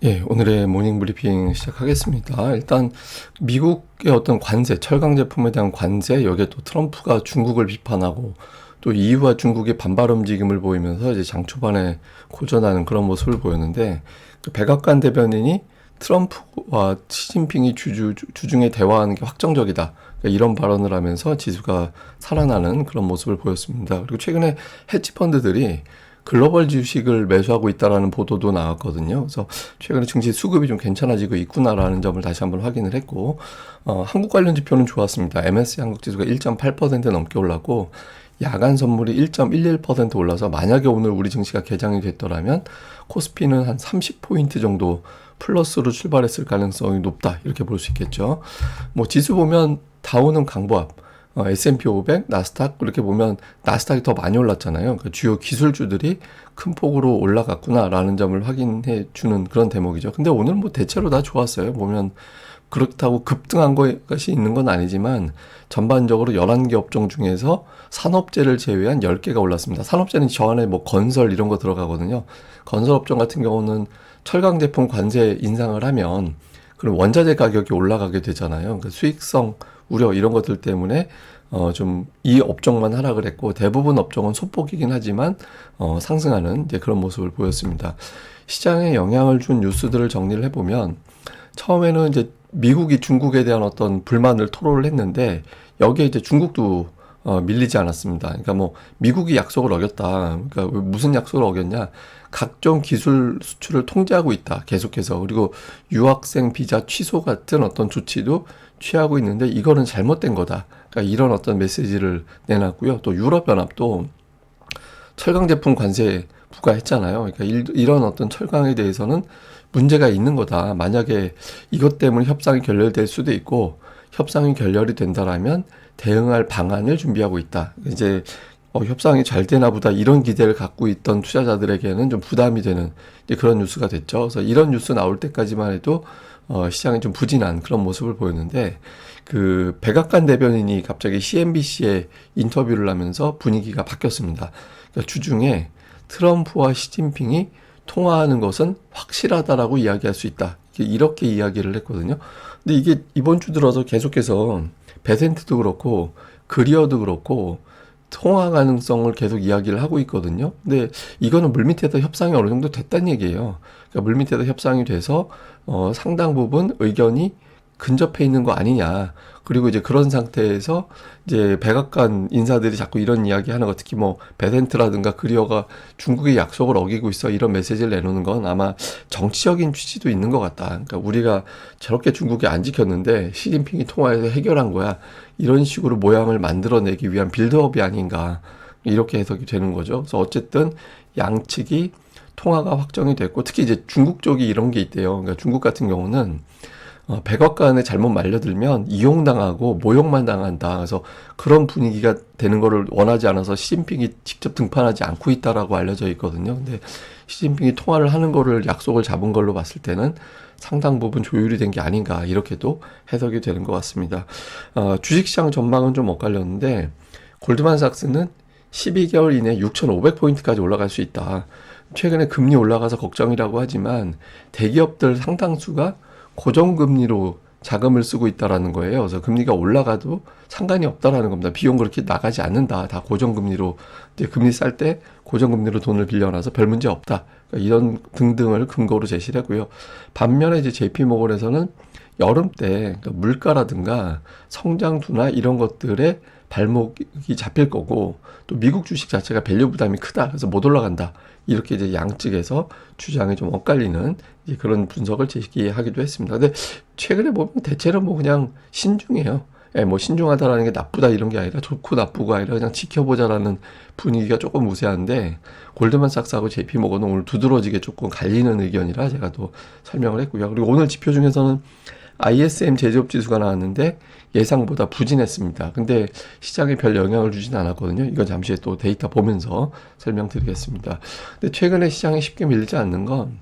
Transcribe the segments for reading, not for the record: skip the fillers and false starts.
예, 오늘의 모닝 브리핑 시작하겠습니다. 일단 미국의 어떤 관세, 철강 제품에 대한 관세, 여기에 또 트럼프가 중국을 비판하고 또 EU와 중국의 반발 움직임을 보이면서 이제 장 초반에 고전하는 그런 모습을 보였는데, 그 백악관 대변인이 트럼프와 시진핑이 주중에 대화하는 게 확정적이다, 그러니까 이런 발언을 하면서 지수가 살아나는 그런 모습을 보였습니다. 그리고 최근에 헤지펀드들이 글로벌 주식을 매수하고 있다라는 보도도 나왔거든요. 그래서 최근에 증시 수급이 좀 괜찮아지고 있구나라는 점을 다시 한번 확인을 했고, 한국 관련 지표는 좋았습니다. MSCI 한국 지수가 1.8% 넘게 올랐고, 야간 선물이 1.11% 올라서 만약에 오늘 우리 증시가 개장이 됐더라면 코스피는 한 30포인트 정도 플러스로 출발했을 가능성이 높다, 이렇게 볼 수 있겠죠. 뭐 지수 보면 다우는 강보합, S&P 500, 나스닥, 그렇게 보면 나스닥이 더 많이 올랐잖아요. 그러니까 주요 기술주들이 큰 폭으로 올라갔구나라는 점을 확인해 주는 그런 대목이죠. 근데 오늘 뭐 대체로 다 좋았어요. 보면 그렇다고 급등한 것이 있는 건 아니지만 전반적으로 11개 업종 중에서 산업재를 제외한 10개가 올랐습니다. 산업재는 저 안에 뭐 건설 이런 거 들어가거든요. 건설 업종 같은 경우는 철강 제품 관세 인상을 하면 그럼 원자재 가격이 올라가게 되잖아요. 그러니까 수익성 우려 이런 것들 때문에 좀 이 업종만 하락을 했고, 대부분 업종은 소폭이긴 하지만 상승하는 이제 그런 모습을 보였습니다. 시장에 영향을 준 뉴스들을 정리를 해보면, 처음에는 이제 미국이 중국에 대한 어떤 불만을 토로를 했는데, 여기에 이제 중국도 밀리지 않았습니다. 그러니까 뭐 미국이 약속을 어겼다. 그러니까 무슨 약속을 어겼냐? 각종 기술 수출을 통제하고 있다, 계속해서. 그리고 유학생 비자 취소 같은 어떤 조치도 취하고 있는데 이거는 잘못된 거다, 그러니까 이런 어떤 메시지를 내놨고요. 또 유럽연합도 철강 제품 관세 부과했잖아요. 그러니까 이런 어떤 철강에 대해서는 문제가 있는 거다. 만약에 이것 때문에 협상이 결렬될 수도 있고, 협상이 결렬이 된다라면 대응할 방안을 준비하고 있다. 이제 협상이 잘 되나 보다, 이런 기대를 갖고 있던 투자자들에게는 좀 부담이 되는 이제 그런 뉴스가 됐죠. 그래서 이런 뉴스 나올 때까지만 해도 시장이 좀 부진한 그런 모습을 보였는데, 그 백악관 대변인이 갑자기 CNBC에 인터뷰를 하면서 분위기가 바뀌었습니다. 그러니까 주중에 트럼프와 시진핑이 통화하는 것은 확실하다라고 이야기할 수 있다, 이렇게 이야기를 했거든요. 근데 이게 이번 주 들어서 계속해서 베센트도 그렇고 그리어도 그렇고 통화 가능성을 계속 이야기를 하고 있거든요. 근데 이거는 물밑에서 협상이 어느 정도 됐다는 얘기예요. 그러니까 물밑에서 협상이 돼서 상당 부분 의견이 근접해 있는 거 아니냐. 그리고 이제 그런 상태에서 이제 백악관 인사들이 자꾸 이런 이야기 하는 거, 특히 뭐 베센트라든가 그리어가 중국의 약속을 어기고 있어, 이런 메시지를 내놓는 건 아마 정치적인 취지도 있는 것 같다. 그러니까 우리가 저렇게 중국이 안 지켰는데 시진핑이 통화해서 해결한 거야, 이런 식으로 모양을 만들어내기 위한 빌드업이 아닌가, 이렇게 해석이 되는 거죠. 그래서 어쨌든 양측이 통화가 확정이 됐고, 특히 이제 중국 쪽이 이런 게 있대요. 그러니까 중국 같은 경우는 백악관에 잘못 말려들면 이용당하고 모욕만 당한다. 그래서 그런 분위기가 되는 거를 원하지 않아서 시진핑이 직접 등판하지 않고 있다라고 알려져 있거든요. 근데 시진핑이 통화를 하는 거를 약속을 잡은 걸로 봤을 때는 상당 부분 조율이 된 게 아닌가, 이렇게도 해석이 되는 것 같습니다. 주식시장 전망은 좀 엇갈렸는데, 골드만삭스는 12개월 이내 6,500포인트까지 올라갈 수 있다. 최근에 금리 올라가서 걱정이라고 하지만 대기업들 상당수가 고정금리로 자금을 쓰고 있다라는 거예요. 그래서 금리가 올라가도 상관이 없다라는 겁니다. 비용 그렇게 나가지 않는다. 다 고정금리로, 이제 금리 쌀 때 고정금리로 돈을 빌려놔서 별 문제 없다, 그러니까 이런 등등을 근거로 제시를 하고요. 반면에 이제 JP모건에서는 여름 때 그러니까 물가라든가 성장주나 이런 것들에 발목이 잡힐 거고, 또 미국 주식 자체가 밸류 부담이 크다, 그래서 못 올라간다, 이렇게 이제 양측에서 주장이 좀 엇갈리는 이제 그런 분석을 제기하기도 했습니다. 근데 최근에 보면 대체로 뭐 그냥 신중해요. 뭐 신중하다라는 게 나쁘다 이런 게 아니라, 좋고 나쁘고 아니라 그냥 지켜보자라는 분위기가 조금 우세한데, 골드만삭스하고 JP모건은 오늘 두드러지게 조금 갈리는 의견이라 제가 또 설명을 했고요. 그리고 오늘 지표 중에서는 ISM 제조업 지수가 나왔는데 예상보다 부진했습니다. 근데 시장에 별 영향을 주진 않았거든요. 이건 잠시 후에 또 데이터 보면서 설명드리겠습니다. 근데 최근에 시장이 쉽게 밀리지 않는 건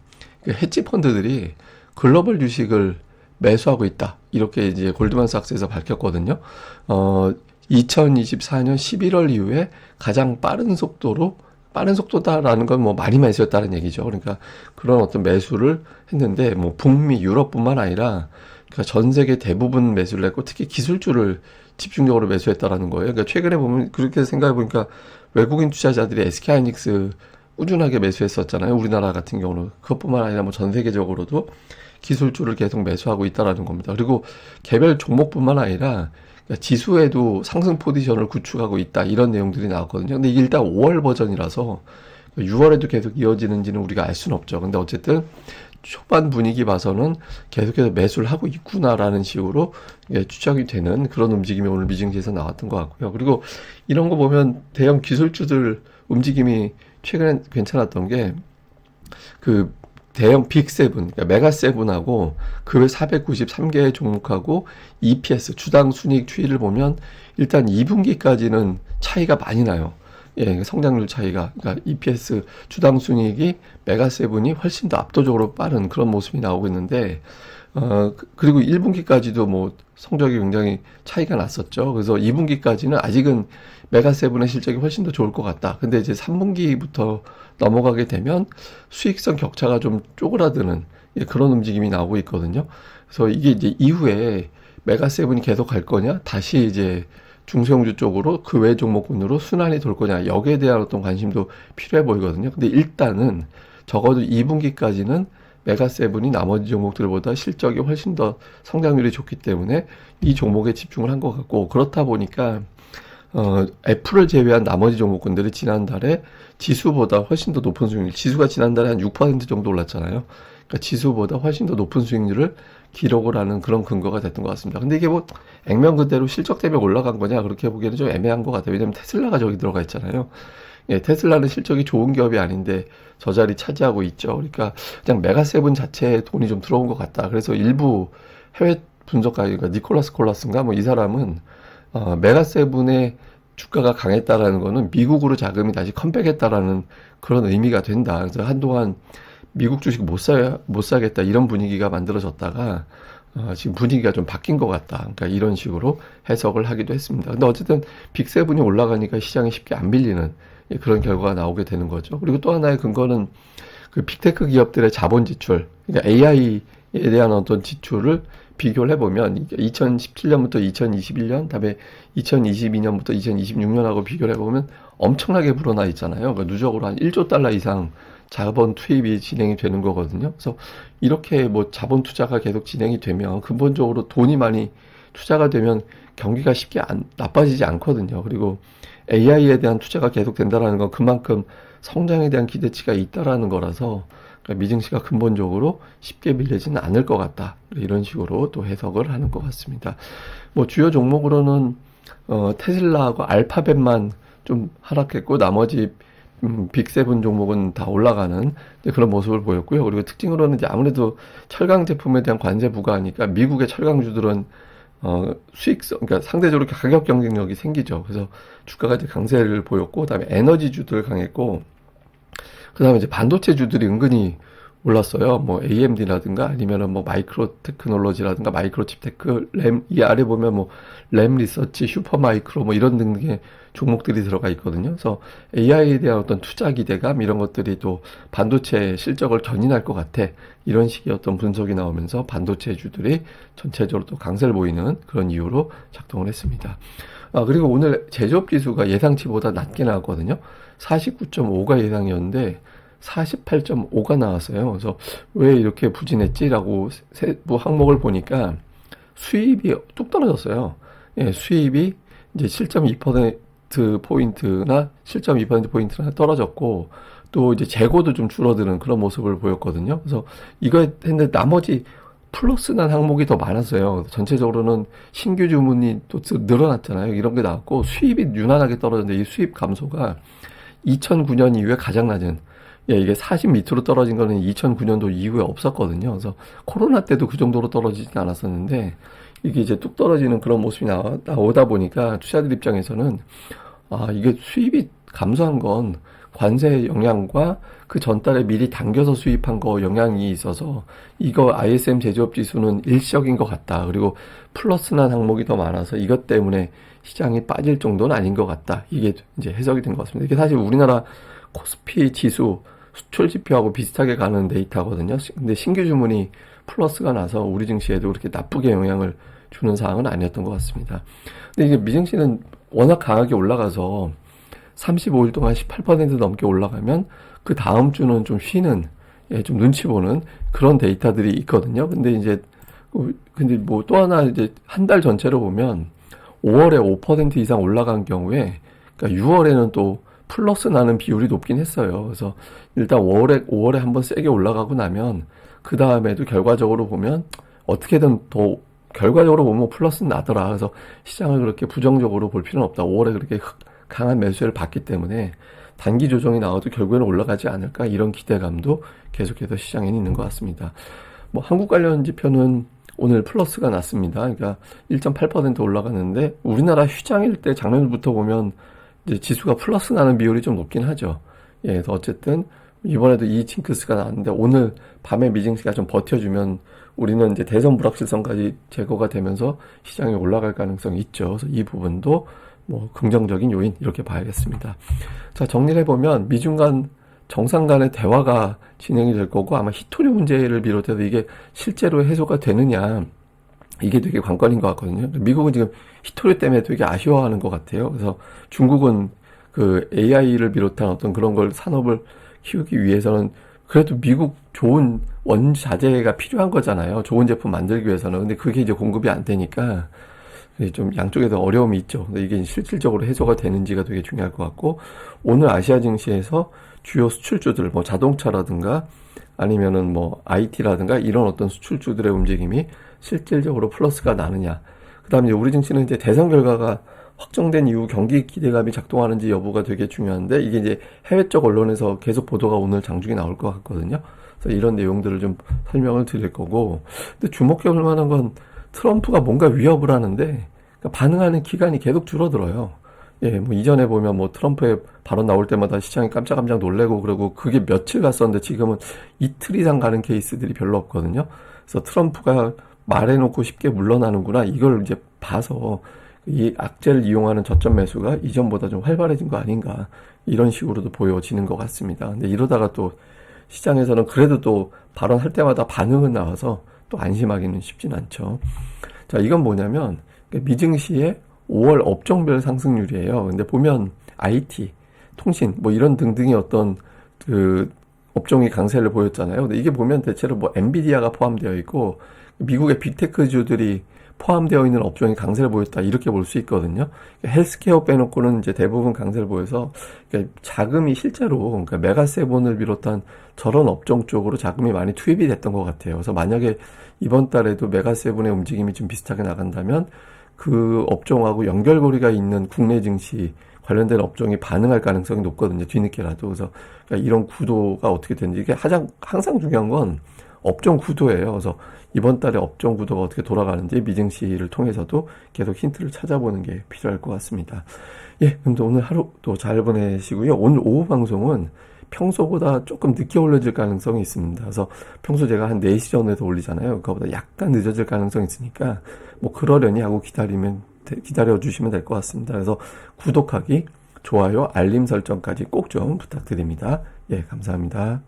헤지 펀드들이 글로벌 주식을 매수하고 있다, 이렇게 이제 골드만삭스에서 밝혔거든요. 2024년 11월 이후에 가장 빠른 속도로 빠른 속도다라는 건 뭐 많이 매수했다는 얘기죠. 그러니까 그런 어떤 매수를 했는데 뭐 북미, 유럽뿐만 아니라 그러니까 전 세계 대부분 매수를 했고 특히 기술주를 집중적으로 매수했다라는 거예요. 그러니까 최근에 보면 그렇게 생각해 보니까 외국인 투자자들이 SK하이닉스 꾸준하게 매수했었잖아요. 우리나라 같은 경우는 그것뿐만 아니라 뭐 전 세계적으로도 기술주를 계속 매수하고 있다라는 겁니다. 그리고 개별 종목뿐만 아니라 그러니까 지수에도 상승 포지션을 구축하고 있다 이런 내용들이 나왔거든요. 근데 이게 일단 5월 버전이라서 6월에도 계속 이어지는지는 우리가 알 수는 없죠. 근데 어쨌든 초반 분위기 봐서는 계속해서 매수를 하고 있구나라는 식으로 추적이 되는 그런 움직임이 오늘 미증시에서 나왔던 것 같고요. 그리고 이런 거 보면 대형 기술주들 움직임이 최근에 괜찮았던 게 그 대형 빅세븐, 그러니까 메가세븐하고 그 외 493개의 종목하고 EPS, 주당 순이익 추이를 보면 일단 2분기까지는 차이가 많이 나요. 예, 성장률 차이가. 그러니까 EPS, 주당 순이익이 메가세븐이 훨씬 더 압도적으로 빠른 그런 모습이 나오고 있는데, 그리고 1분기까지도 뭐 성적이 굉장히 차이가 났었죠. 그래서 2분기까지는 아직은 메가세븐의 실적이 훨씬 더 좋을 것 같다. 근데 이제 3분기부터 넘어가게 되면 수익성 격차가 좀 쪼그라드는 그런 움직임이 나오고 있거든요. 그래서 이게 이제 이후에 메가세븐이 계속 갈 거냐, 다시 이제 중소형주 쪽으로 그 외 종목군으로 순환이 돌 거냐, 여기에 대한 어떤 관심도 필요해 보이거든요. 근데 일단은 적어도 2분기까지는 메가세븐이 나머지 종목들보다 실적이 훨씬 더 성장률이 좋기 때문에 이 종목에 집중을 한 것 같고, 그렇다 보니까 애플을 제외한 나머지 종목군들이 지난달에 지수보다 훨씬 더 높은 수익률, 지수가 지난달에 한 6% 정도 올랐잖아요. 그러니까 지수보다 훨씬 더 높은 수익률을 기록을 하는 그런 근거가 됐던 것 같습니다. 근데 이게 뭐 액면 그대로 실적 때문에 올라간 거냐 그렇게 보기에는 좀 애매한 것 같아요. 왜냐면 테슬라가 저기 들어가 있잖아요. 예, 테슬라는 실적이 좋은 기업이 아닌데 저 자리 차지하고 있죠. 그러니까 그냥 메가세븐 자체에 돈이 좀 들어온 것 같다. 그래서 일부 해외 분석가, 그러니까 니콜라스 콜라스인가 뭐 이 사람은 메가세븐의 주가가 강했다라는 거는 미국으로 자금이 다시 컴백했다라는 그런 의미가 된다. 그래서 한동안 미국 주식 못 사겠다 이런 분위기가 만들어졌다가 지금 분위기가 좀 바뀐 것 같다. 그러니까 이런 식으로 해석을 하기도 했습니다. 근데 어쨌든 빅세븐이 올라가니까 시장이 쉽게 안 밀리는 그런 결과가 나오게 되는 거죠. 그리고 또 하나의 근거는 그 빅테크 기업들의 자본 지출, 그러니까 AI에 대한 어떤 지출을 비교를 해보면 2017년부터 2021년, 다음에 2022년부터 2026년하고 비교를 해보면 엄청나게 불어나 있잖아요. 그러니까 누적으로 한 1조 달러 이상 자본 투입이 진행이 되는 거거든요. 그래서 이렇게 뭐 자본 투자가 계속 진행이 되면 근본적으로 돈이 많이 투자가 되면 경기가 쉽게 나빠지지 않거든요. 그리고 AI에 대한 투자가 계속 된다라는 건 그만큼 성장에 대한 기대치가 있다라는 거라서 그러니까 미증시가 근본적으로 쉽게 밀리지는 않을 것 같다. 이런 식으로 또 해석을 하는 것 같습니다. 뭐 주요 종목으로는 테슬라하고 알파벳만 좀 하락했고 나머지 빅세븐 종목은 다 올라가는 그런 모습을 보였고요. 그리고 특징으로는 이제 아무래도 철강 제품에 대한 관세 부과하니까 미국의 철강주들은 수익성, 그러니까 상대적으로 가격 경쟁력이 생기죠. 그래서 주가가 이제 강세를 보였고, 그다음에 에너지주들 강했고, 그다음에 이제 반도체주들이 은근히 올랐어요. 뭐 AMD라든가 아니면은 뭐 마이크로 테크놀로지라든가 마이크로칩 테크, 램, 이 아래 보면 뭐 램 리서치, 슈퍼 마이크로 뭐 이런 등등의 종목들이 들어가 있거든요. 그래서 AI에 대한 어떤 투자 기대감 이런 것들이 또 반도체 실적을 견인할 것 같아. 이런 식의 어떤 분석이 나오면서 반도체주들이 전체적으로 또 강세를 보이는 그런 이유로 작동을 했습니다. 그리고 오늘 제조업 지수가 예상치보다 낮게 나왔거든요. 49.5가 예상이었는데 48.5가 나왔어요. 그래서 왜 이렇게 부진했지라고 세부 항목을 보니까 수입이 뚝 떨어졌어요. 예, 수입이 이제 7.2%포인트나 7.2%포인트나 떨어졌고, 또 이제 재고도 좀 줄어드는 그런 모습을 보였거든요. 그래서 이거 했는데 나머지 플러스 난 항목이 더 많았어요. 전체적으로는 신규 주문이 또 늘어났잖아요. 이런 게 나왔고, 수입이 유난하게 떨어졌는데 이 수입 감소가 2009년 이후에 가장 낮은, 이게 40 밑으로 떨어진 거는 2009년도 이후에 없었거든요. 그래서 코로나 때도 그 정도로 떨어지진 않았었는데, 이게 이제 뚝 떨어지는 그런 모습이 나오다 보니까 투자들 입장에서는, 이게 수입이 감소한 건 관세 영향과 그 전달에 미리 당겨서 수입한 거 영향이 있어서 이거 ISM 제조업 지수는 일시적인 것 같다. 그리고 플러스난 항목이 더 많아서 이것 때문에 시장이 빠질 정도는 아닌 것 같다. 이게 이제 해석이 된 것 같습니다. 이게 사실 우리나라 코스피 지수 수출 지표하고 비슷하게 가는 데이터거든요. 근데 신규 주문이 플러스가 나서 우리 증시에도 그렇게 나쁘게 영향을 주는 사항은 아니었던 것 같습니다. 근데 이게 미증시는 워낙 강하게 올라가서 35일 동안 18% 넘게 올라가면 그 다음 주는 좀 쉬는, 좀 눈치 보는 그런 데이터들이 있거든요. 근데 뭐 또 하나 이제 한 달 전체로 보면 5월에 5% 이상 올라간 경우에, 그러니까 6월에는 또 플러스 나는 비율이 높긴 했어요. 그래서 일단 5월에 한번 세게 올라가고 나면 그 다음에도 결과적으로 보면 어떻게든 더 결과적으로 보면 플러스 나더라. 그래서 시장을 그렇게 부정적으로 볼 필요는 없다. 5월에 그렇게 강한 매수세를 받기 때문에 단기 조정이 나와도 결국에는 올라가지 않을까, 이런 기대감도 계속해서 시장에는 있는 것 같습니다. 뭐 한국 관련 지표는 오늘 플러스가 났습니다. 그러니까 1.8% 올라갔는데 우리나라 휴장일 때 작년부터 보면 이제 지수가 플러스 나는 비율이 좀 높긴 하죠. 그래서 어쨌든 이번에도 이 징크스가 나왔는데 오늘 밤에 미증시가 좀 버텨주면 우리는 이제 대선 불확실성까지 제거가 되면서 시장이 올라갈 가능성이 있죠. 그래서 이 부분도 뭐 긍정적인 요인, 이렇게 봐야겠습니다. 자, 정리를 해보면 미중 간 정상 간의 대화가 진행이 될 거고, 아마 히토리 문제를 비롯해서 이게 실제로 해소가 되느냐, 이게 되게 관건인 것 같거든요. 미국은 지금 히토리 때문에 되게 아쉬워하는 것 같아요. 그래서 중국은 그 AI를 비롯한 어떤 그런 걸 산업을 키우기 위해서는 그래도 미국 좋은 원자재가 필요한 거잖아요. 좋은 제품 만들기 위해서는. 근데 그게 이제 공급이 안 되니까 좀 양쪽에서 어려움이 있죠. 근데 이게 실질적으로 해소가 되는지가 되게 중요할 것 같고, 오늘 아시아 증시에서 주요 수출주들, 뭐 자동차라든가 아니면은 뭐 IT라든가 이런 어떤 수출주들의 움직임이 실질적으로 플러스가 나느냐. 그 다음에 우리 증시는 이제 대선 결과가 확정된 이후 경기 기대감이 작동하는지 여부가 되게 중요한데, 이게 이제 해외 쪽 언론에서 계속 보도가 오늘 장중에 나올 것 같거든요. 그래서 이런 내용들을 좀 설명을 드릴 거고, 근데 주목해 볼 만한 건 트럼프가 뭔가 위협을 하는데 그러니까 반응하는 기간이 계속 줄어들어요. 뭐 이전에 보면 뭐 트럼프의 발언 나올 때마다 시장이 깜짝깜짝 놀래고 그러고 그게 며칠 갔었는데 지금은 이틀 이상 가는 케이스들이 별로 없거든요. 그래서 트럼프가 말해놓고 쉽게 물러나는구나, 이걸 이제 봐서 이 악재를 이용하는 저점 매수가 이전보다 좀 활발해진 거 아닌가, 이런 식으로도 보여지는 것 같습니다. 근데 이러다가 또 시장에서는 그래도 또 발언할 때마다 반응은 나와서 또 안심하기는 쉽진 않죠. 자, 이건 뭐냐면 미증시의 5월 업종별 상승률이에요. 근데 보면 IT, 통신, 뭐 이런 등등의 어떤 그 업종이 강세를 보였잖아요. 근데 이게 보면 대체로 뭐 엔비디아가 포함되어 있고 미국의 빅테크주들이 포함되어 있는 업종이 강세를 보였다, 이렇게 볼 수 있거든요. 헬스케어 빼놓고는 이제 대부분 강세를 보여서 자금이 실제로, 그러니까 메가세븐을 비롯한 저런 업종 쪽으로 자금이 많이 투입이 됐던 것 같아요. 그래서 만약에 이번 달에도 메가세븐의 움직임이 좀 비슷하게 나간다면 그 업종하고 연결고리가 있는 국내 증시 관련된 업종이 반응할 가능성이 높거든요. 뒤늦게라도. 그래서 그러니까 이런 구도가 어떻게 되는지, 이게 항상 중요한 건 업종 구도예요. 그래서 이번 달에 업종 구도가 어떻게 돌아가는지 미증시를 통해서도 계속 힌트를 찾아보는 게 필요할 것 같습니다. 그럼 오늘 하루도 잘 보내시고요. 오늘 오후 방송은 평소보다 조금 늦게 올려질 가능성이 있습니다. 그래서 평소 제가 한 4시 전에도 올리잖아요. 그거보다 약간 늦어질 가능성이 있으니까 뭐 그러려니 하고 기다려주시면 될 것 같습니다. 그래서 구독하기, 좋아요, 알림 설정까지 꼭 좀 부탁드립니다. 감사합니다.